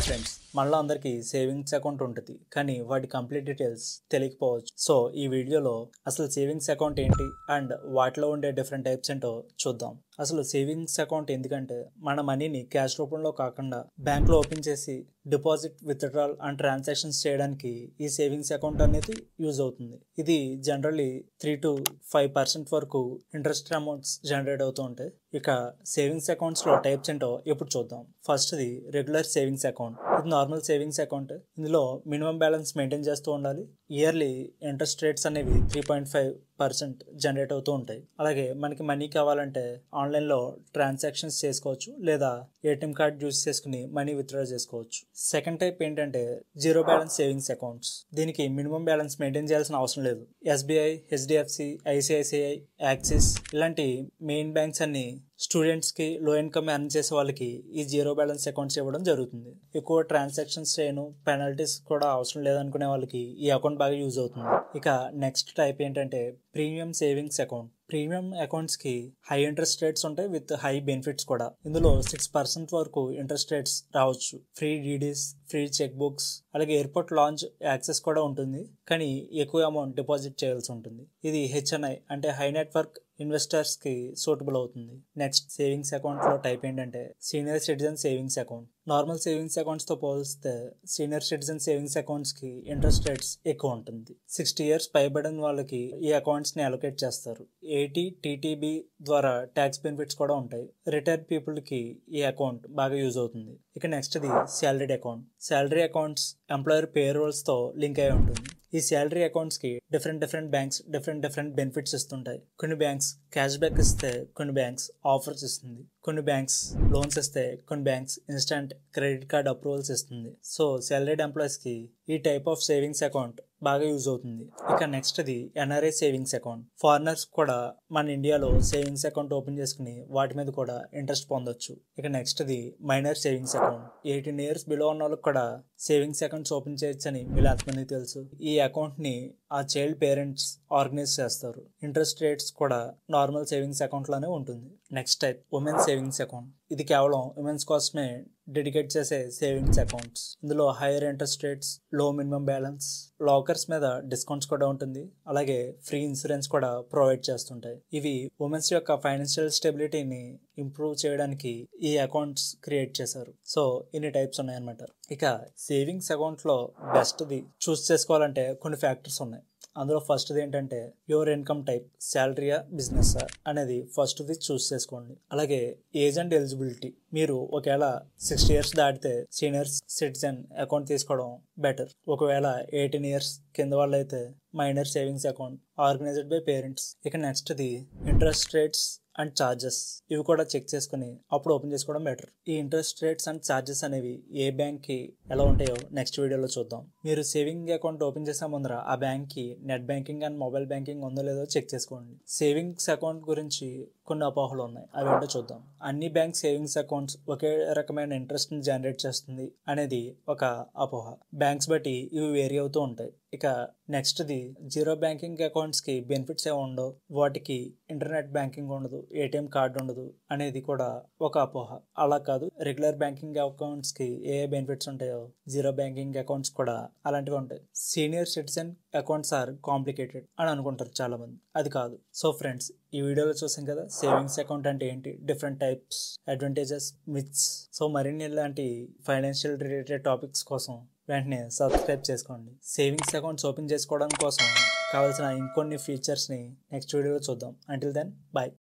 Friends, మనలో అందరికీ savings account ఉంటుంది, కానీ వాటి కంప్లీట్ డీటెయిల్స్ తెలియకపోవచ్చు. సో ఈ వీడియోలో అసలు సేవింగ్స్ అకౌంట్ ఏంటి అండ్ వాటిలో ఉండే డిఫరెంట్ టైప్స్ ఏంటో చూద్దాం. అసలు సేవింగ్స్ అకౌంట్ ఎందుకంటే మన మనీని క్యాష్ రూపంలో కాకుండా బ్యాంక్లో ఓపెన్ చేసి డిపాజిట్, విత్డ్రాల్ అండ్ ట్రాన్సాక్షన్స్ చేయడానికి ఈ సేవింగ్స్ అకౌంట్ అనేది యూజ్ అవుతుంది. ఇది జనరల్లీ 3 to 5% వరకు ఇంట్రెస్ట్ అమౌంట్స్ జనరేట్ అవుతూ ఉంటాయి. ఇక సేవింగ్స్ అకౌంట్స్ లో టైప్స్ ఏంటో ఇప్పుడు చూద్దాం. ఫస్ట్ది రెగ్యులర్ సేవింగ్స్ అకౌంట్. ఇది నార్మల్ సేవింగ్స్ అకౌంట్. ఇందులో మినిమం బ్యాలెన్స్ మెయింటైన్ చేస్తూ ఉండాలి. ఇయర్లీ ఇంట్రెస్ట్ రేట్స్ అనేవి 3.5% జనరేట్ అవుతూ ఉంటాయి. అలాగే మనకి మనీ కావాలంటే ఆన్లైన్లో ట్రాన్సాక్షన్స్ చేసుకోవచ్చు, లేదా ఏటీఎం కార్డ్ యూజ్ చేసుకుని మనీ విత్డ్రా చేసుకోవచ్చు. సెకండ్ టైప్ ఏంటంటే జీరో బ్యాలెన్స్ సేవింగ్స్ అకౌంట్స్. దీనికి మినిమం బ్యాలెన్స్ మెయింటైన్ చేయాల్సిన అవసరం లేదు. ఎస్బీఐ, హెచ్డిఎఫ్సి, ఐసిఐసిఐ, యాక్సిస్ ఇలాంటి మెయిన్ బ్యాంక్స్ అన్ని స్టూడెంట్స్ కి, లో ఇన్కమ్ ఎర్న్ చేసే వాళ్ళకి ఈ జీరో బ్యాలెన్స్ అకౌంట్స్ ఇవ్వడం జరుగుతుంది. ఎక్కువ ట్రాన్సాక్షన్స్ చేయను, పెనాల్టీస్ కూడా అవసరం లేదనుకునే వాళ్ళకి ఈ అకౌంట్ బాగా యూజ్ అవుతుంది. ఇక నెక్స్ట్ టైప్ ఏంటంటే premium savings account. Premium accounts కి హై ఇంట్రెస్ట్ రేట్స్ ఉంటాయి విత్ హై బెనిఫిట్స్ కూడా. ఇందులో 6% వరకు ఇంట్రెస్ట్ రేట్స్ రావచ్చు. Free DDs, free cheque books, అలాగే ఎయిర్పోర్ట్ లాంచ్ యాక్సెస్ కూడా ఉంటుంది, కానీ ఎక్కువ అమౌంట్ డిపాజిట్ చేయాల్సి ఉంటుంది. ఇది హెచ్ఎన్ఐ అంటే హై నెట్వర్క్ ఇన్వెస్టర్స్ కి సూటబుల్ అవుతుంది. నెక్స్ట్ సేవింగ్స్ అకౌంట్ లో టైప్ ఏంటంటే senior citizen savings account. Normal savings accounts తో పోలిస్తే సీనియర్ సిటిజన్ సేవింగ్స్ అకౌంట్స్ కి ఇంట్రెస్ట్ రేట్స్ ఎక్కువ ఉంటుంది. 60 years పైబడిన వాళ్ళకి ఈ అకౌంట్స్ ని అలొకేట్ చేస్తారు. 80 TTB ద్వారా ట్యాక్స్ బెనిఫిట్స్ కూడా ఉంటాయి. రిటైర్డ్ పీపుల్ కి ఈ అకౌంట్ బాగా యూజ్ అవుతుంది. ఇక next the salaried account. Salary accounts employer payrolls తో లింక్ అయి ఉంటుంది. ఈ శాలరీ అకౌంట్స్ కి డిఫరెంట్ బ్యాంక్స్ డిఫరెంట్ బెనిఫిట్స్ ఇస్తుంటాయి. కొన్ని బ్యాంక్స్ క్యాష్ బ్యాక్ ఇస్తే, కొన్ని బ్యాంక్స్ ఆఫర్స్ ఇస్తుంది, కొన్ని బ్యాంక్స్ లోన్స్ ఇస్తే, కొన్ని banks instant credit card approvals ఇస్తుంది. సో శాలరీడ్ ఎంప్లాయీస్ కి ఈ టైప్ ఆఫ్ సేవింగ్స్ అకౌంట్ బాగా యూజ్ అవుతుంది. ఇక next the NRI savings account. Foreigners కూడా మన ఇండియాలో సేవింగ్స్ అకౌంట్ ఓపెన్ చేసుకుని వాటి మీద కూడా ఇంట్రెస్ట్ పొందొచ్చు. ఇక next the minor savings account. 18 years below ఉన్న వాళ్ళకి కూడా సేవింగ్స్ అకౌంట్స్ ఓపెన్ చేయొచ్చు అని మీరు ఎంతమందికి తెలుసు. ఈ అకౌంట్ ని ఆ చైల్డ్ పేరెంట్స్ ఆర్గనైజ్ చేస్తారు. ఇంట్రెస్ట్ రేట్స్ కూడా నార్మల్ సేవింగ్స్ అకౌంట్ లోనే ఉంటుంది. Next type women savings account. ఇది కేవలం ఉమెన్స్ కోసమే డెడికేట్ చేసే సేవింగ్స్ అకౌంట్స్. ఇందులో హైయర్ ఇంట్రెస్ట్ రేట్స్, లో మినిమం బ్యాలెన్స్, లాకర్స్ మీద డిస్కౌంట్స్ కూడా ఉంటుంది, అలాగే ఫ్రీ ఇన్సూరెన్స్ కూడా ప్రొవైడ్ చేస్తుంటాయి. ఇవి ఉమెన్స్ యొక్క ఫైనాన్షియల్ స్టెబిలిటీని ఇంప్రూవ్ చేయడానికి ఈ అకౌంట్స్ క్రియేట్ చేశారు. సో ఇన్ని టైప్స్ ఉన్నాయన్నమాట. ఇక సేవింగ్స్ అకౌంట్ లో బెస్ట్ ది చూస్ చేసుకోవాలంటే కొన్ని ఫ్యాక్టర్స్ ఉన్నాయి. అందులో ఫస్ట్ది ఏంటంటే యువర్ ఇన్కమ్ టైప్, శాలరీయా, బిజినెస్ అనేది ఫస్ట్ది చూస్ చేసుకోండి. అలాగే ఏజ్ అండ్ ఎలిజిబిలిటీ. మీరు ఒకవేళ 60 years దాటితే సీనియర్ సిటిజన్ అకౌంట్ తీసుకోవడం బెటర్. ఒకవేళ 18 years కింద వాళ్ళు అయితే minor savings account organised by parents. ఇక నెక్స్ట్ది ఇంట్రెస్ట్ రేట్స్ అండ్ ఛార్జెస్. ఇవి కూడా చెక్ చేసుకుని అప్పుడు ఓపెన్ చేసుకోవడం బెటర్. ఈ ఇంట్రెస్ట్ రేట్స్ అండ్ ఛార్జెస్ అనేవి ఏ బ్యాంక్ కి ఎలా ఉంటాయో నెక్స్ట్ వీడియోలో చూద్దాం. మీరు సేవింగ్ అకౌంట్ ఓపెన్ చేసే ముందర ఆ బ్యాంక్ కి net banking and mobile banking ఉందో లేదో చెక్ చేసుకోండి. సేవింగ్స్ అకౌంట్ గురించి కొన్ని అపోహలు ఉన్నాయి, అవి ఏంటో చూద్దాం. అన్ని బ్యాంక్ సేవింగ్స్ అకౌంట్స్ ఒకే రకమైన ఇంట్రెస్ట్ ని జనరేట్ చేస్తుంది అనేది ఒక అపోహ. బ్యాంక్స్ బట్టి ఇవి వేరీ అవుతూ ఉంటాయి. ఇక next the zero banking accounts కి బెనిఫిట్స్ ఏమి ఉండవు, వాటికి ఇంటర్నెట్ బ్యాంకింగ్ ఉండదు, ఏటీఎం కార్డు ఉండదు అనేది కూడా ఒక అపోహ. అలా కాదు, రెగ్యులర్ బ్యాంకింగ్ అకౌంట్స్ కి ఏ బెనిఫిట్స్ ఉంటాయో జీరో బ్యాంకింగ్ అకౌంట్స్ కూడా అలాంటివి ఉంటాయి. Senior citizen accounts are complicated అని అనుకుంటారు చాలా మంది, అది కాదు. సో ఫ్రెండ్స్, ఈ వీడియోలో చూసాం కదా సేవింగ్స్ అకౌంట్ అంటే ఏంటి, different types, advantages, myths. So మరిన్ని ఇలాంటి ఫైనాన్షియల్ రిలేటెడ్ టాపిక్స్ కోసం వెంటనే సబ్స్క్రైబ్ చేసుకోండి. సేవింగ్స్ అకౌంట్స్ ఓపెన్ చేసుకోవడం కోసం కావాల్సిన ఇంకొన్ని ఫీచర్స్ని నెక్స్ట్ వీడియోలో చూద్దాం. Until then, bye.